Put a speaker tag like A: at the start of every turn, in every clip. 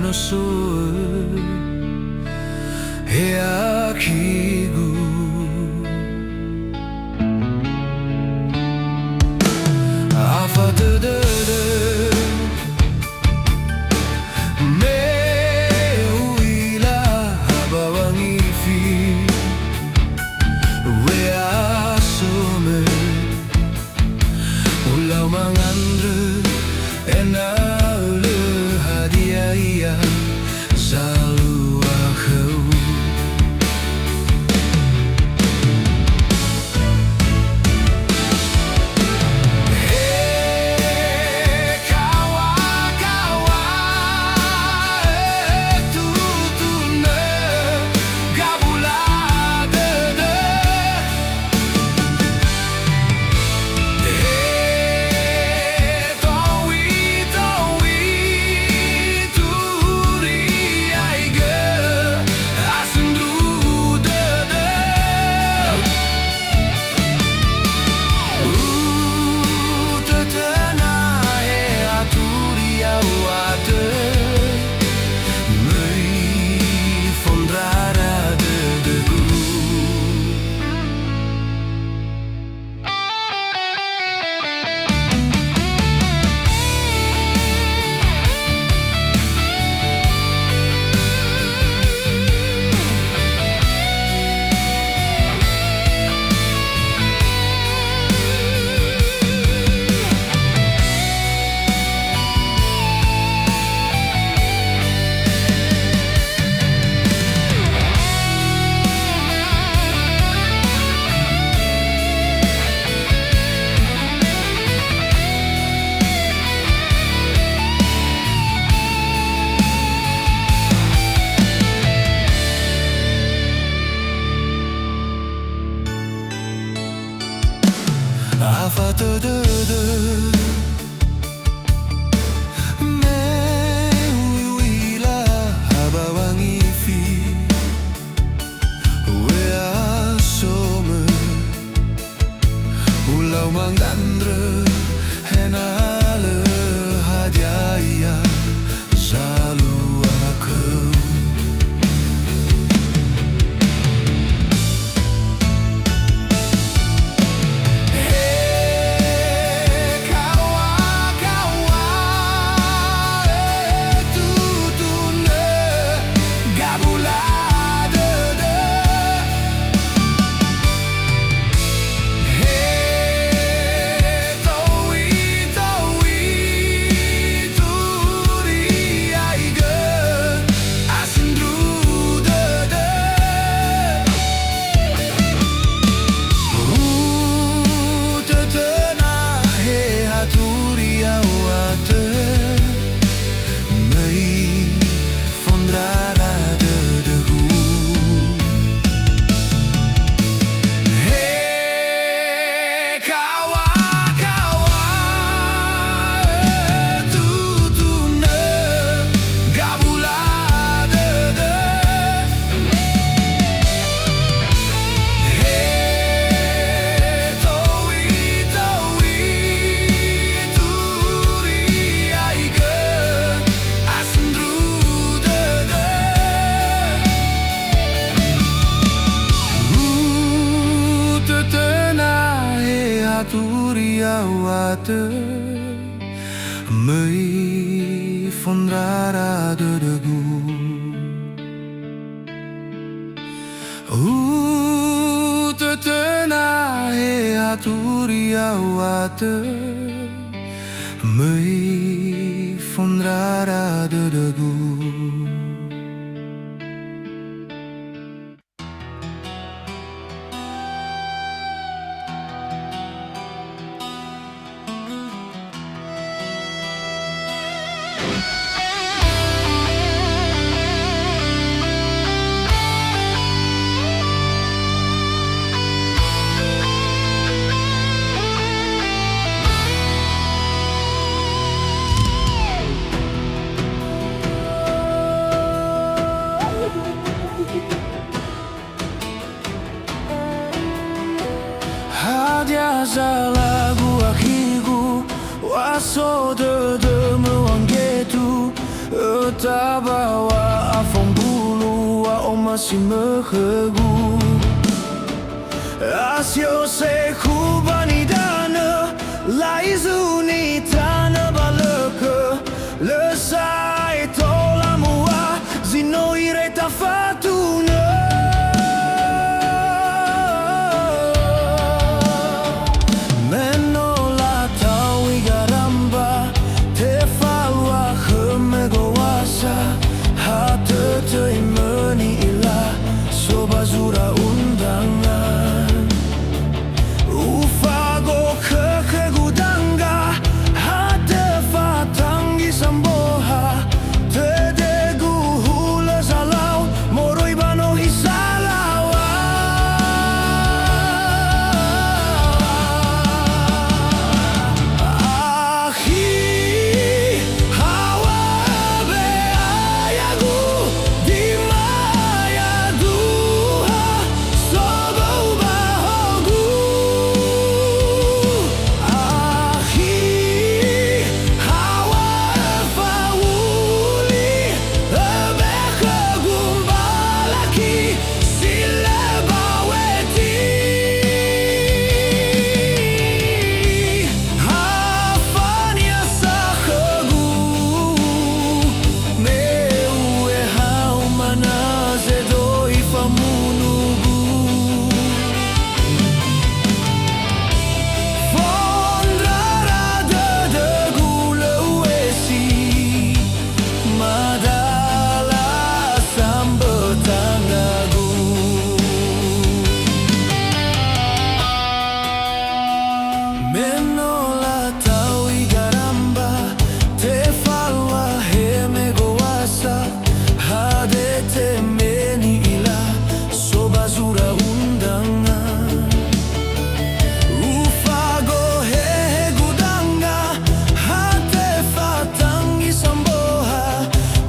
A: no sul e akigu afa de me uila habawang ifi we asume ulau mangandre ena le hadiah selalu aku
B: Mei fondrara de gu Tetena he aturia wate Mei fondrara de gu
A: Hadiah lagu akiku waso de mewangetu Tabawa afong bulu wa masih mehegu Asyo se kubani dana Laizuni tana baleke Lesai tolamua Zino ireta fatuna Menola tawi garamba Tefalwa khemegowasa Hate teimeni ilah Sobazura undangan Ufago kekegudanga Hate fatangi samboha Tedegu hula zalau Moroi bano hisalawa Ahi hawa be ayagu Dimaya duha Sobo bahogu Ahi hawa fauli Lebeke gumbalaki Sile baweti Hafania sakhegu Meue haumana zedoi famunugu Fondrara dedegu lewesi Madala sambetangagu Menola tawi garamba Tefalwa hemegowasa Hade temeni ila Sobazura undangan Ufago hehe gudanga Hate fatangi samboha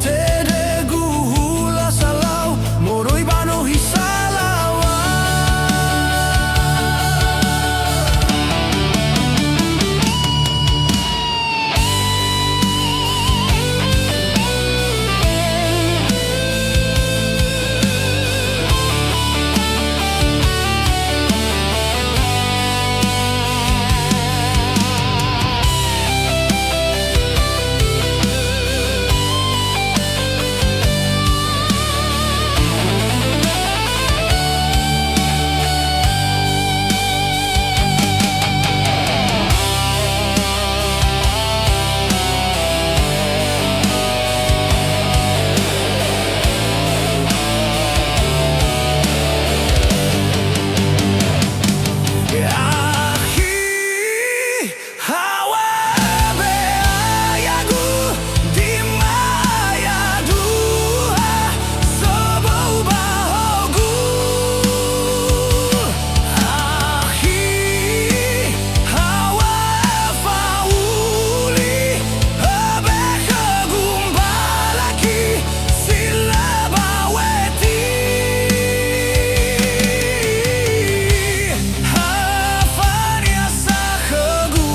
A: Tedegu hula salau Moroi bano hisalawa Ahi hawa be ayagu Dimaya duha Sobo bahogu Ahi hawa fauli Lebeke gumbalaki Sile baweti Hafania sakhegu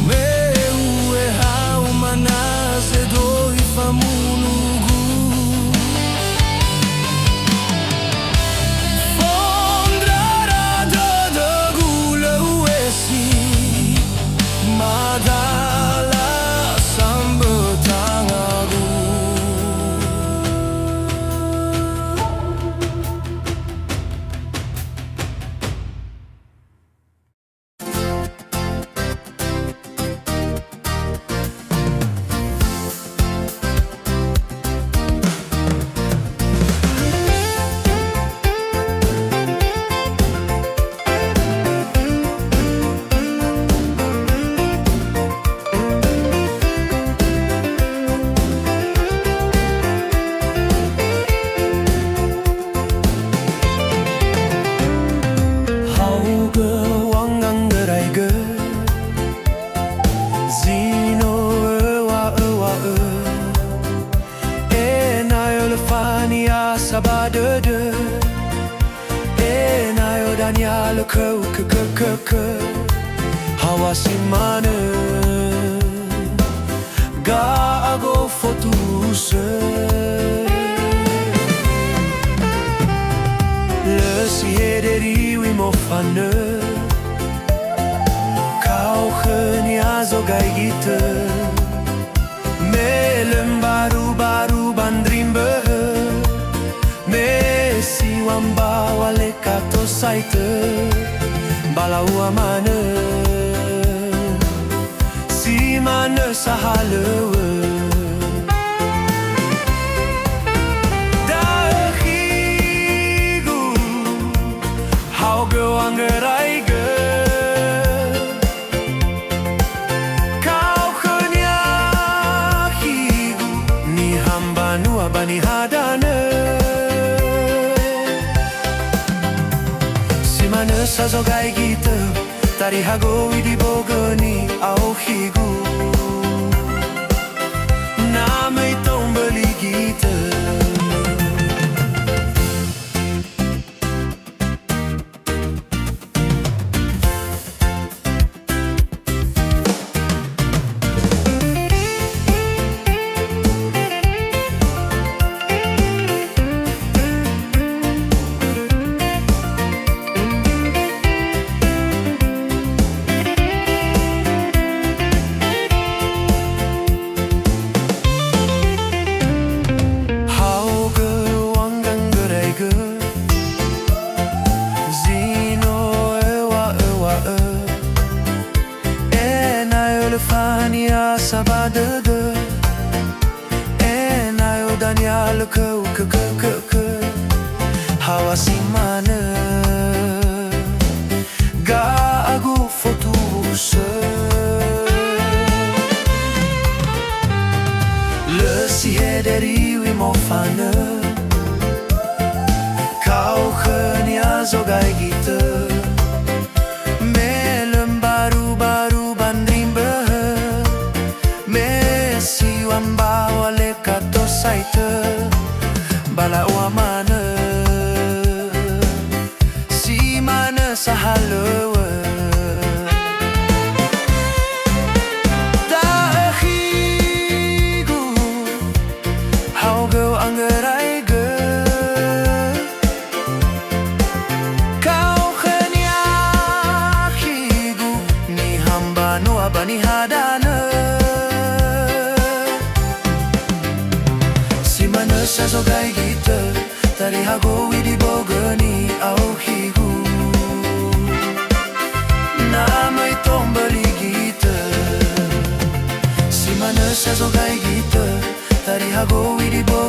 A: Meue haumana zedoi famunugu Fondrara dedegu lewesi Madala sambetangagu Hauge wangang gerai Zino ewa Enayo lefania sabadede Enayo danya lekeu ke Hawa simane Ga se Lăsi hederi mo fană Kau khnia zogai gita Melem baru bandrim beh Mesi wamba wale kato saite Balau amane Si mana sahalewe Dahigu Hau ge wangerai ge Kau khenya higu Ni hamba nu abani hadane Si mana sazogai gita Tari hago idi bogani au higu Namai tombali gita Nias sabadede Enai Undangan ke Hawa si mana Ga agu fotu se Lăsi hederi mo fană Kau khnia zogai gita Melem baru bandrim beh Mesi wamba wale kato saite Balau amane Si mana sahalewe Dahigu Hau ge anggerai ge Kau khenya higu Ni hamba nu abani hadane Sazogai gita Tari hago idi bogani au higu Namai tombali gita Si mana sazogai gita Tari hago idi bogani